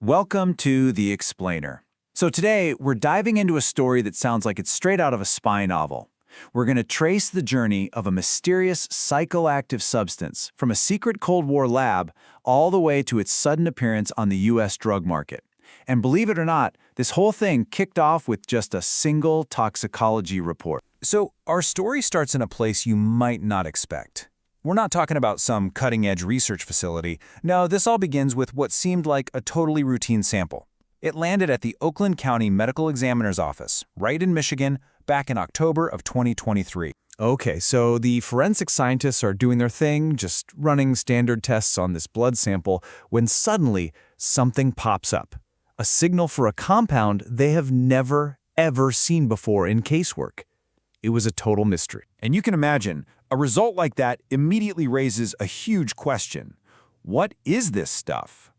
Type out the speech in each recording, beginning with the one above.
Welcome to The Explainer. So today, we're diving into a story that sounds like it's straight out of a spy novel. We're going to trace the journey of a mysterious psychoactive substance from a secret Cold War lab all the way to its sudden appearance on the U.S. drug market. And believe it or not, this whole thing kicked off with just a single toxicology report. So our story starts in a place you might not expect. We're not talking about some cutting-edge research facility. No, this all begins with what seemed like a totally routine sample. It landed at the Oakland County Medical Examiner's Office, right in Michigan, back in October of 2023. Okay, so the forensic scientists are doing their thing, just running standard tests on this blood sample, when suddenly something pops up. A signal for a compound they have never, ever seen before in casework. It was a total mystery. And you can imagine, a result like that immediately raises a huge question. What is this stuff?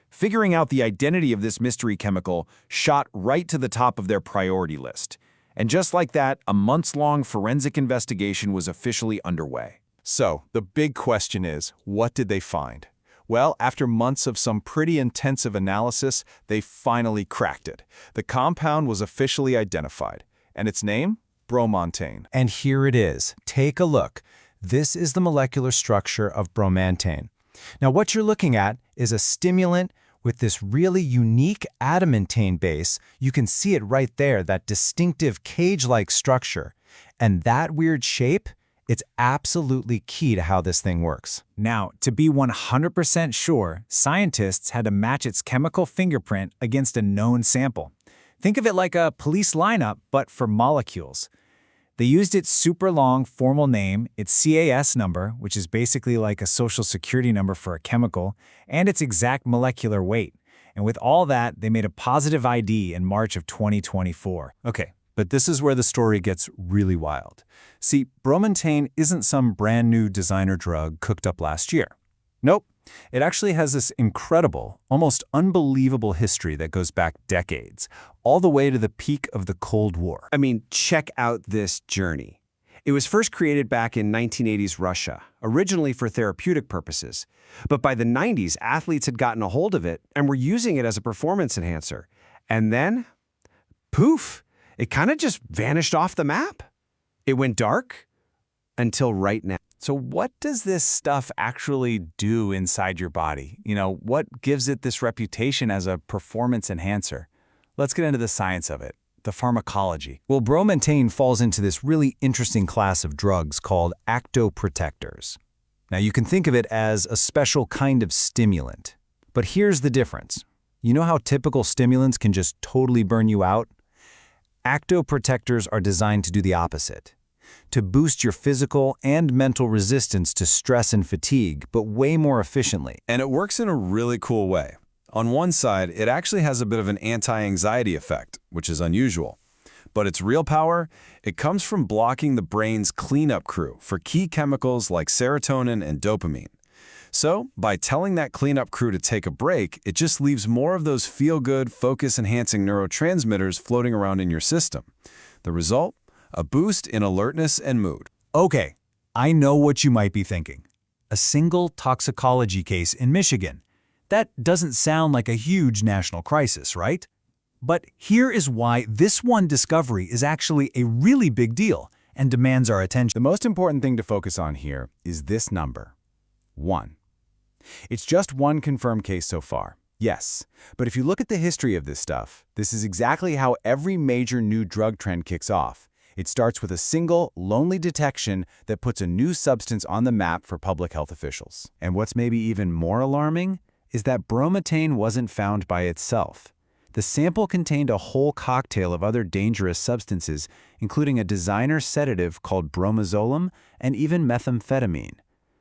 Figuring out the identity of this mystery chemical shot right to the top of their priority list. And just like that, a months-long forensic investigation was officially underway. So, the big question is, what did they find? Well, after months of some pretty intensive analysis, they finally cracked it. The compound was officially identified. And its name? Bromantane. And here it is. Take a look. This is the molecular structure of bromantane. Now, what you're looking at is a stimulant with this really unique adamantane base. You can see it right there, that distinctive cage-like structure. And that weird shape, it's absolutely key to how this thing works. Now, to be 100% sure, scientists had to match its chemical fingerprint against a known sample. Think of it like a police lineup, but for molecules. They used its super long formal name, its CAS number, which is basically like a social security number for a chemical, and its exact molecular weight. And with all that, they made a positive ID in March of 2024. Okay, but this is where the story gets really wild. See, bromantane isn't some brand new designer drug cooked up last year. Nope. It actually has this incredible, almost unbelievable history that goes back decades, all the way to the peak of the Cold War. I mean, check out this journey. It was first created back in 1980s Russia, originally for therapeutic purposes. But by the 90s, athletes had gotten a hold of it and were using it as a performance enhancer. And then, poof, it kind of just vanished off the map. It went dark until right now. So what does this stuff actually do inside your body? What gives it this reputation as a performance enhancer? Let's get into the science of it, the pharmacology. Well, bromantane falls into this really interesting class of drugs called actoprotectors. Now, you can think of it as a special kind of stimulant. But here's the difference. You know how typical stimulants can just totally burn you out? Actoprotectors are designed to do the opposite. To boost your physical and mental resistance to stress and fatigue, but way more efficiently. And it works in a really cool way. On one side, it actually has a bit of an anti-anxiety effect, which is unusual. But its real power, it comes from blocking the brain's cleanup crew for key chemicals like serotonin and dopamine. So, by telling that cleanup crew to take a break, it just leaves more of those feel-good, focus-enhancing neurotransmitters floating around in your system. The result? A boost in alertness and mood. Okay, I know what you might be thinking. A single toxicology case in Michigan. That doesn't sound like a huge national crisis, right? But here is why this one discovery is actually a really big deal and demands our attention. The most important thing to focus on here is this number, 1. It's just one confirmed case so far. Yes, but if you look at the history of this stuff, this is exactly how every major new drug trend kicks off. It starts with a single, lonely detection that puts a new substance on the map for public health officials. And what's maybe even more alarming is that bromantane wasn't found by itself. The sample contained a whole cocktail of other dangerous substances, including a designer sedative called bromazolum and even methamphetamine.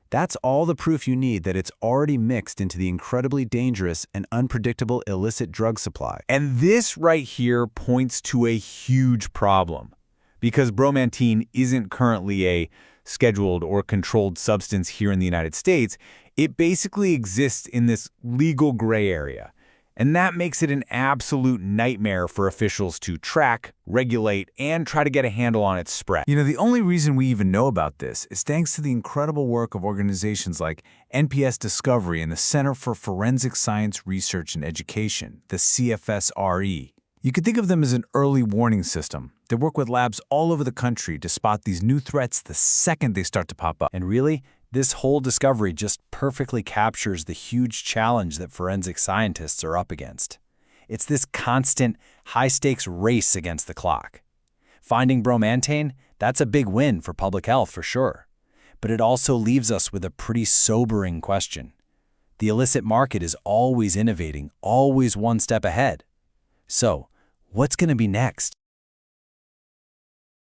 That's all the proof you need that it's already mixed into the incredibly dangerous and unpredictable illicit drug supply. And this right here points to a huge problem. Because bromantane isn't currently a scheduled or controlled substance here in the United States, it basically exists in this legal gray area. And that makes it an absolute nightmare for officials to track, regulate, and try to get a handle on its spread. You know, the only reason we even know about this is thanks to the incredible work of organizations like NPS Discovery and the Center for Forensic Science Research and Education, the CFSRE. You could think of them as an early warning system. They work with labs all over the country to spot these new threats the second they start to pop up. And really, this whole discovery just perfectly captures the huge challenge that forensic scientists are up against. It's this constant, high-stakes race against the clock. Finding bromantane, that's a big win for public health for sure. But it also leaves us with a pretty sobering question. The illicit market is always innovating, always one step ahead. So, what's going to be next?